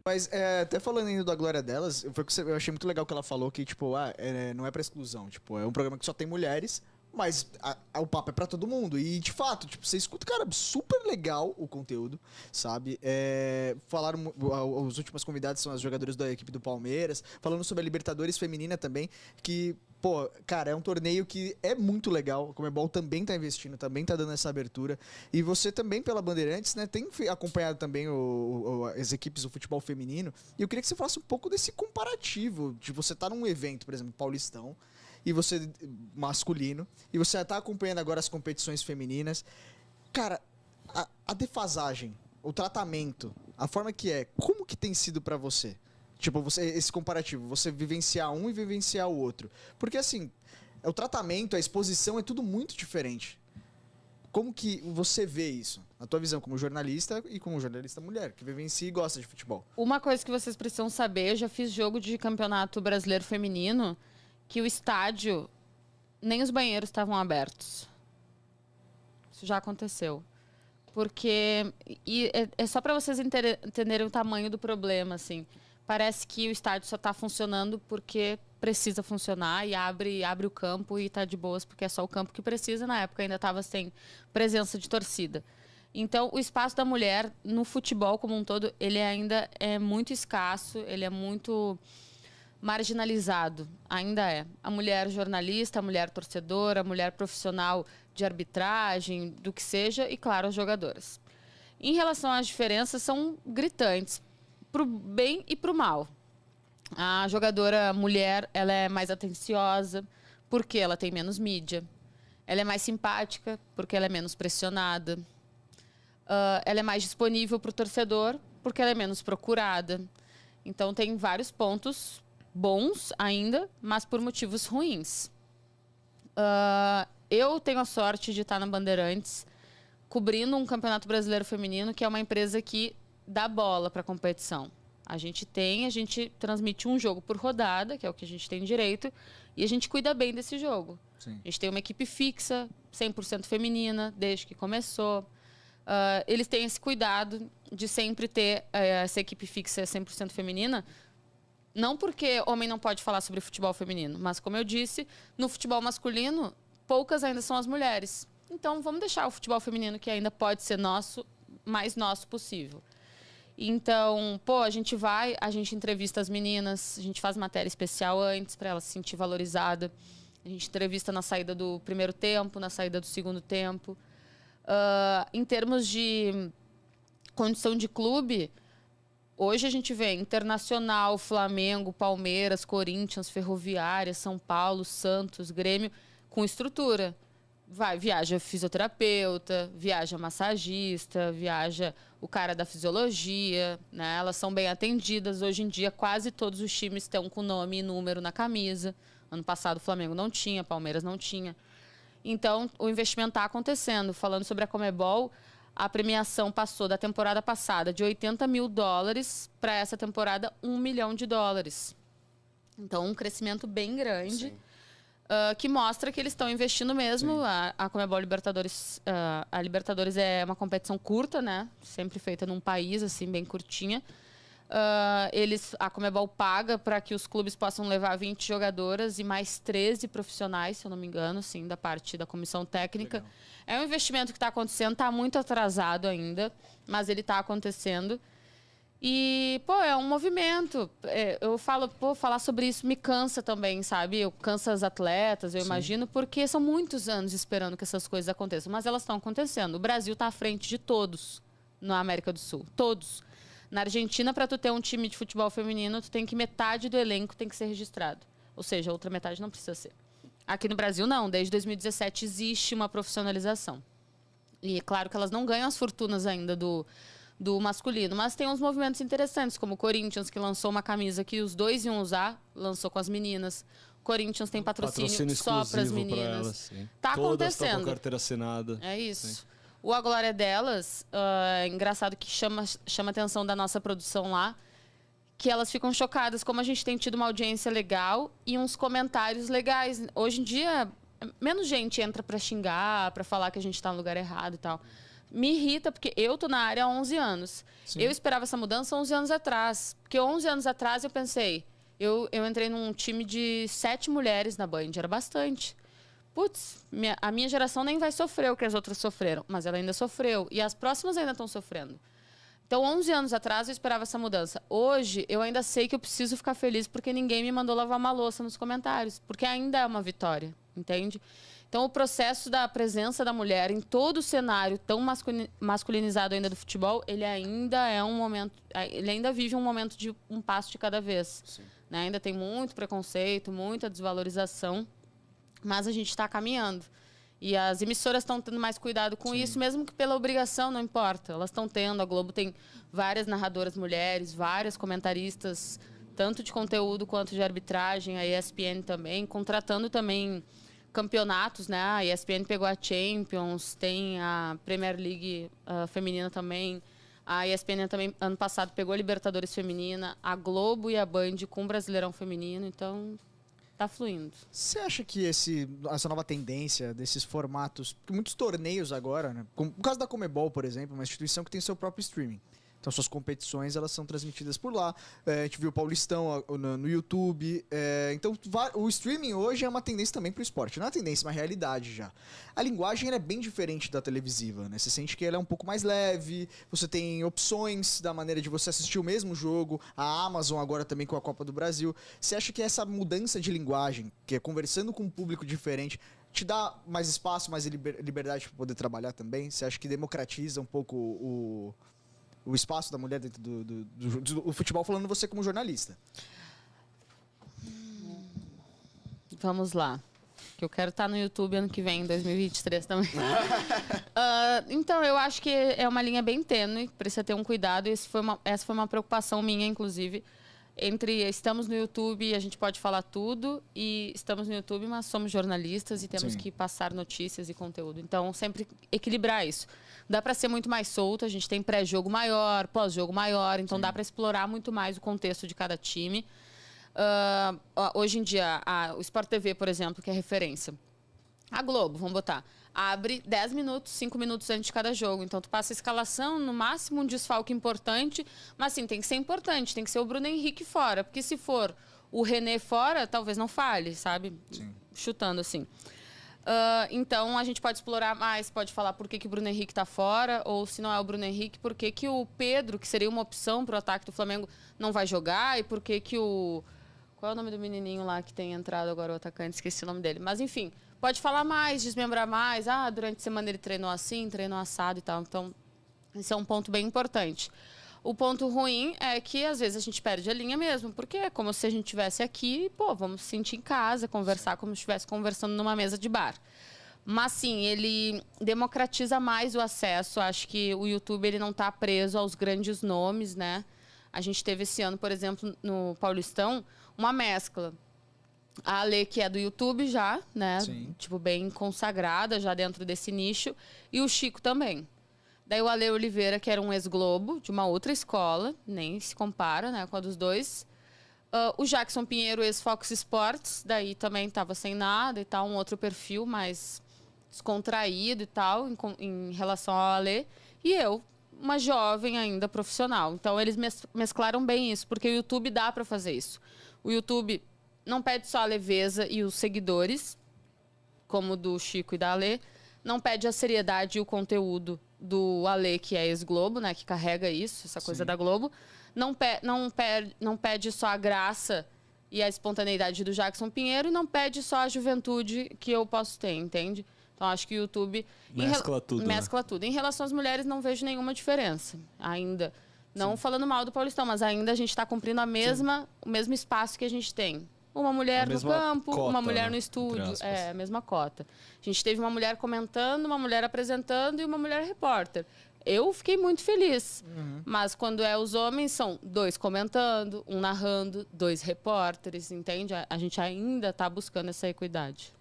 Mas até falando ainda da glória delas, eu achei muito legal que ela falou que, tipo, não é pra exclusão. Tipo, é um programa que só tem mulheres, mas o papo é pra todo mundo. E, de fato, tipo, você escuta, cara, super legal o conteúdo, sabe? Falaram, os últimos convidados são as jogadoras da equipe do Palmeiras, falando sobre a Libertadores feminina também, que, pô, cara, é um torneio que é muito legal. O Conmebol também tá investindo, também tá dando essa abertura. E você também, pela Bandeirantes, né, tem acompanhado também as equipes do futebol feminino. E eu queria que você falasse um pouco desse comparativo, de você estar num evento, por exemplo, Paulistão, e você, masculino, e você tá acompanhando agora as competições femininas. Cara, a defasagem, o tratamento, a forma que como que tem sido pra você? Tipo, esse comparativo, você vivenciar um e vivenciar o outro. Porque, assim, o tratamento, a exposição é tudo muito diferente. Como que você vê isso? A tua visão como jornalista e como jornalista mulher, que vivencia e gosta de futebol. Uma coisa que vocês precisam saber, eu já fiz jogo de campeonato brasileiro feminino, que o estádio, nem os banheiros estavam abertos. Isso já aconteceu. Porque, é só para vocês entenderem o tamanho do problema, assim. Parece que o estádio só está funcionando porque precisa funcionar e abre o campo e está de boas porque é só o campo que precisa. Na época ainda estava sem presença de torcida. Então, o espaço da mulher no futebol como um todo, ele ainda é muito escasso, ele é muito marginalizado, ainda é. A mulher jornalista, a mulher torcedora, a mulher profissional de arbitragem, do que seja, e, claro, as jogadoras. Em relação às diferenças, são gritantes, pro bem e pro mal. A jogadora mulher, ela é mais atenciosa, porque ela tem menos mídia. Ela é mais simpática, porque ela é menos pressionada. Ela é mais disponível para o torcedor, porque ela é menos procurada. Então, tem vários pontos bons ainda, mas por motivos ruins. Eu tenho a sorte de estar na Bandeirantes, cobrindo um campeonato brasileiro feminino, que é uma empresa que dá bola para a competição. A gente transmite um jogo por rodada, que é o que a gente tem direito, e a gente cuida bem desse jogo. Sim. A gente tem uma equipe fixa, 100% feminina, desde que começou. Eles têm esse cuidado de sempre ter essa equipe fixa 100% feminina, não porque homem não pode falar sobre futebol feminino, mas, como eu disse, no futebol masculino, poucas ainda são as mulheres. Então, vamos deixar o futebol feminino, que ainda pode ser nosso, mais nosso possível. Então, a gente entrevista as meninas, a gente faz matéria especial antes para ela se sentir valorizada. A gente entrevista na saída do primeiro tempo, na saída do segundo tempo. Em termos de condição de clube, hoje a gente vê Internacional, Flamengo, Palmeiras, Corinthians, Ferroviária, São Paulo, Santos, Grêmio, com estrutura. Viaja fisioterapeuta, viaja massagista, viaja o cara da fisiologia, né? Elas são bem atendidas. Hoje em dia, quase todos os times estão com nome e número na camisa. Ano passado, o Flamengo não tinha, Palmeiras não tinha. Então, o investimento está acontecendo. Falando sobre a Conmebol, a premiação passou da temporada passada de $80 mil para essa temporada $1 milhão. Então, um crescimento bem grande. Que mostra que eles estão investindo mesmo. A Conmebol Libertadores, a Libertadores é uma competição curta, né? Sempre feita num país assim bem curtinha. A Conmebol paga para que os clubes possam levar 20 jogadoras e mais 13 profissionais, se eu não me engano, sim, da parte da comissão técnica. Legal. É um investimento que está acontecendo, está muito atrasado ainda, mas ele está acontecendo. E, é um movimento. Eu falo, falar sobre isso me cansa também, sabe? Eu canso as atletas, eu imagino, porque são muitos anos esperando que essas coisas aconteçam. Mas elas estão acontecendo. O Brasil está à frente de todos na América do Sul. Todos. Na Argentina, para tu ter um time de futebol feminino, tu tem que metade do elenco tem que ser registrado. Ou seja, a outra metade não precisa ser. Aqui no Brasil, não. Desde 2017 existe uma profissionalização. E claro que elas não ganham as fortunas ainda do masculino, mas tem uns movimentos interessantes, como o Corinthians, que lançou uma camisa que os dois iam usar, lançou com as meninas. O Corinthians tem patrocínio só para as meninas. Elas, sim. Tá Todas acontecendo. Estão com carteira assinada. É isso. O A Glória Delas, é engraçado que chama a atenção da nossa produção lá, que elas ficam chocadas como a gente tem tido uma audiência legal e uns comentários legais. Hoje em dia, menos gente entra para xingar, para falar que a gente está no lugar errado e tal. Me irrita, porque eu tô na área há 11 anos. Sim. Eu esperava essa mudança 11 anos atrás. Porque 11 anos atrás eu pensei... Eu entrei num time de 7 mulheres na Band, era bastante. Putz, a minha geração nem vai sofrer o que as outras sofreram, mas ela ainda sofreu. E as próximas ainda estão sofrendo. Então, 11 anos atrás, eu esperava essa mudança. Hoje, eu ainda sei que eu preciso ficar feliz porque ninguém me mandou lavar uma louça nos comentários. Porque ainda é uma vitória, entende? Então, o processo da presença da mulher em todo o cenário tão masculinizado ainda do futebol, ele ainda é um momento... Ele ainda vive um momento de um passo de cada vez. Né? Ainda tem muito preconceito, muita desvalorização, mas a gente está caminhando. E as emissoras estão tendo mais cuidado com isso, mesmo que pela obrigação, não importa. Elas estão tendo, a Globo tem várias narradoras mulheres, várias comentaristas, tanto de conteúdo quanto de arbitragem, a ESPN também, contratando também campeonatos, né? A ESPN pegou a Champions, tem a Premier League feminina também. A ESPN também, ano passado, pegou a Libertadores feminina, a Globo e a Band com o Brasileirão feminino, então... Tá fluindo. Você acha que essa nova tendência desses formatos, muitos torneios agora, né? Como o caso da Comebol, por exemplo, uma instituição que tem seu próprio streaming. Então, suas competições, elas são transmitidas por lá. A gente viu o Paulistão no YouTube. Então, o streaming hoje é uma tendência também para o esporte. Não é uma tendência, é uma realidade já. A linguagem é bem diferente da televisiva, né? Você sente que ela é um pouco mais leve, você tem opções da maneira de você assistir o mesmo jogo. A Amazon agora também com a Copa do Brasil. Você acha que essa mudança de linguagem, que é conversando com um público diferente, te dá mais espaço, mais liberdade para poder trabalhar também? Você acha que democratiza um pouco o espaço da mulher dentro do futebol, falando você como jornalista? Vamos lá. Que eu quero estar no YouTube ano que vem, em 2023 também. Então, eu acho que é uma linha bem tênue, precisa ter um cuidado. Essa foi uma preocupação minha, inclusive, entre estamos no YouTube e a gente pode falar tudo, e estamos no YouTube, mas somos jornalistas e temos que passar notícias e conteúdo. Então, sempre equilibrar isso. Dá para ser muito mais solto, a gente tem pré-jogo maior, pós-jogo maior, então dá para explorar muito mais o contexto de cada time. Hoje em dia, o Sport TV, por exemplo, que é referência. A Globo, vamos botar, abre 10 minutos, 5 minutos antes de cada jogo. Então, tu passa a escalação, no máximo um desfalque importante, mas assim, tem que ser importante, tem que ser o Bruno Henrique fora, porque se for o René fora, talvez não fale, sabe? Sim. Chutando assim. Então, a gente pode explorar mais, pode falar por que o Bruno Henrique está fora, ou se não é o Bruno Henrique, por que o Pedro, que seria uma opção para o ataque do Flamengo, não vai jogar, e por que o... Qual é o nome do menininho lá que tem entrado agora, o atacante? Esqueci o nome dele. Mas, enfim, pode falar mais, desmembrar mais. Durante a semana ele treinou assim, treinou assado e tal. Então, esse é um ponto bem importante. O ponto ruim é que, às vezes, a gente perde a linha mesmo, porque é como se a gente estivesse aqui, vamos se sentir em casa, conversar como se estivesse conversando numa mesa de bar. Mas, sim, ele democratiza mais o acesso. Acho que o YouTube ele não está preso aos grandes nomes, né? A gente teve esse ano, por exemplo, no Paulistão, uma mescla. A Ale, que é do YouTube já, né? Sim. Tipo, bem consagrada já dentro desse nicho. E o Chico também. Daí o Ale Oliveira, que era um ex-Globo, de uma outra escola, nem se compara, né, com a dos dois. O Jackson Pinheiro, ex-Fox Sports, daí também estava sem nada e tal, um outro perfil mais descontraído e tal, em relação ao Ale. E eu, uma jovem ainda profissional. Então, eles mesclaram bem isso, porque o YouTube dá para fazer isso. O YouTube não pede só a leveza e os seguidores, como do Chico e da Ale, não pede a seriedade e o conteúdo do Ale, que é ex-Globo, né, que carrega isso, essa coisa da Globo. Não pede só a graça e a espontaneidade do Jackson Pinheiro e não pede só a juventude que eu posso ter, entende? Então, acho que o YouTube... Mescla tudo. Mescla tudo. Em relação às mulheres, não vejo nenhuma diferença ainda. Não falando mal do Paulistão, mas ainda a gente está cumprindo o mesmo espaço que a gente tem. Uma mulher no campo, cota, uma mulher no estúdio. É, a mesma cota. A gente teve uma mulher comentando, uma mulher apresentando e uma mulher repórter. eu fiquei muito feliz. Mas quando é os homens, são 2 comentando, 1 narrando, 2 repórteres, entende? A gente ainda tá buscando essa equidade.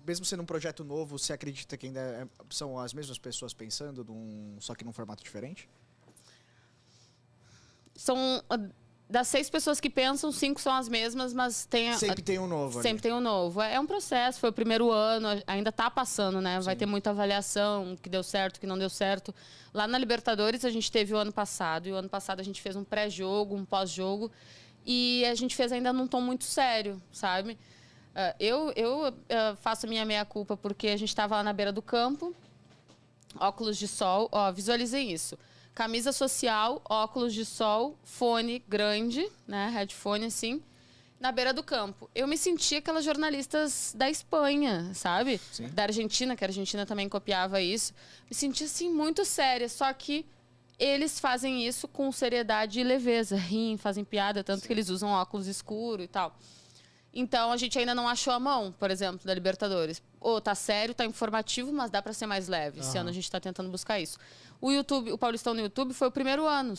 Mesmo sendo um projeto novo, você acredita que ainda são as mesmas pessoas pensando, só que num formato diferente? São... Das 6 pessoas que pensam, 5 são as mesmas, mas Sempre tem um novo. Sempre tem um novo. É um processo, foi o primeiro ano, ainda está passando, né? Vai ter muita avaliação, o que deu certo, o que não deu certo. Lá na Libertadores a gente teve o ano passado, e o ano passado a gente fez um pré-jogo, um pós-jogo, e a gente fez ainda num tom muito sério, sabe? Eu faço a minha meia-culpa porque a gente estava lá na beira do campo, óculos de sol, visualizem isso. Camisa social, óculos de sol, fone grande, né, headphone assim, na beira do campo. Eu me senti aquelas jornalistas da Espanha, sabe? Sim. Da Argentina, que a Argentina também copiava isso. Me senti, assim, muito séria, só que eles fazem isso com seriedade e leveza, riem, fazem piada, tanto que eles usam óculos escuros e tal. Então, a gente ainda não achou a mão, por exemplo, da Libertadores. Tá sério, tá informativo, mas dá para ser mais leve. Esse ano a gente está tentando buscar isso. O Paulistão no YouTube foi o primeiro ano.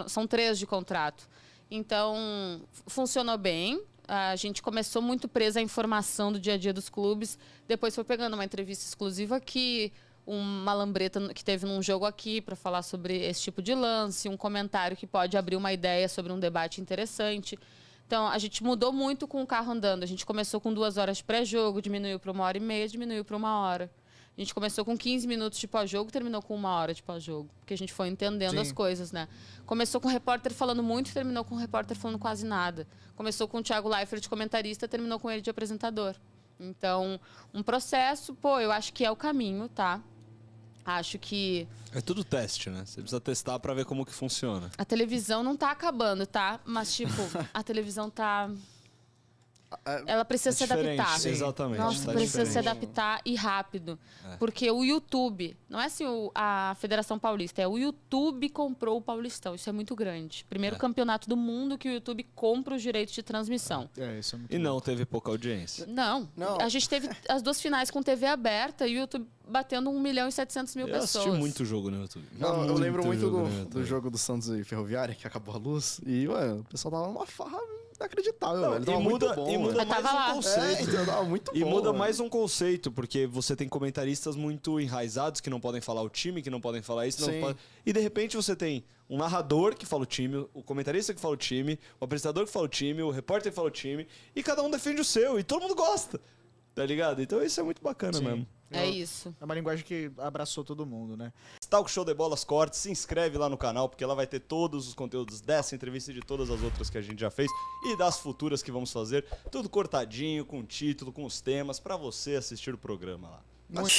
São 3 de contrato. Então, funcionou bem. A gente começou muito presa à informação do dia a dia dos clubes. Depois foi pegando uma entrevista exclusiva aqui, uma lambreta que teve num jogo aqui para falar sobre esse tipo de lance, um comentário que pode abrir uma ideia sobre um debate interessante. Então, a gente mudou muito com o carro andando. A gente começou com 2 horas de pré-jogo, diminuiu para 1h30, diminuiu para 1 hora. A gente começou com 15 minutos de pós-jogo, terminou com 1 hora de pós-jogo. Porque a gente foi entendendo as coisas, né? Começou com o repórter falando muito, terminou com o repórter falando quase nada. Começou com o Thiago Leifert de comentarista, terminou com ele de apresentador. Então, um processo, eu acho que é o caminho, tá? Acho que... É tudo teste, né? Você precisa testar pra ver como que funciona. A televisão não tá acabando, tá? Mas, tipo, a televisão tá... Ela precisa se adaptar. Sim. Exatamente. Nossa, precisa se adaptar e rápido. Porque o YouTube, não é assim a Federação Paulista, é o YouTube comprou o Paulistão. Isso é muito grande. Primeiro campeonato do mundo que o YouTube compra os direitos de transmissão. Isso é muito E não teve pouca audiência. Não. A gente teve as 2 finais com TV aberta e o YouTube batendo 1.700.000 Eu pessoas. assisti muito jogo no YouTube. Eu lembro muito do jogo do Santos e Ferroviária, que acabou a luz. E, o pessoal tava numa farra inacreditável, velho. E muda mais um conceito. Tava muito bom. E muda mais um conceito, porque você tem comentaristas muito enraizados que não podem falar o time, que não podem falar isso. E de repente você tem um narrador que fala o time, o comentarista que fala o time, o apresentador que fala o time, o repórter que fala o time, e cada um defende o seu, e todo mundo gosta. Tá ligado? Então isso é muito bacana mesmo. É isso. É uma linguagem que abraçou todo mundo, né? Talk Show de Bolas Cortes, se inscreve lá no canal, porque lá vai ter todos os conteúdos dessa entrevista e de todas as outras que a gente já fez e das futuras que vamos fazer. Tudo cortadinho, com título, com os temas, pra você assistir o programa lá. Muito...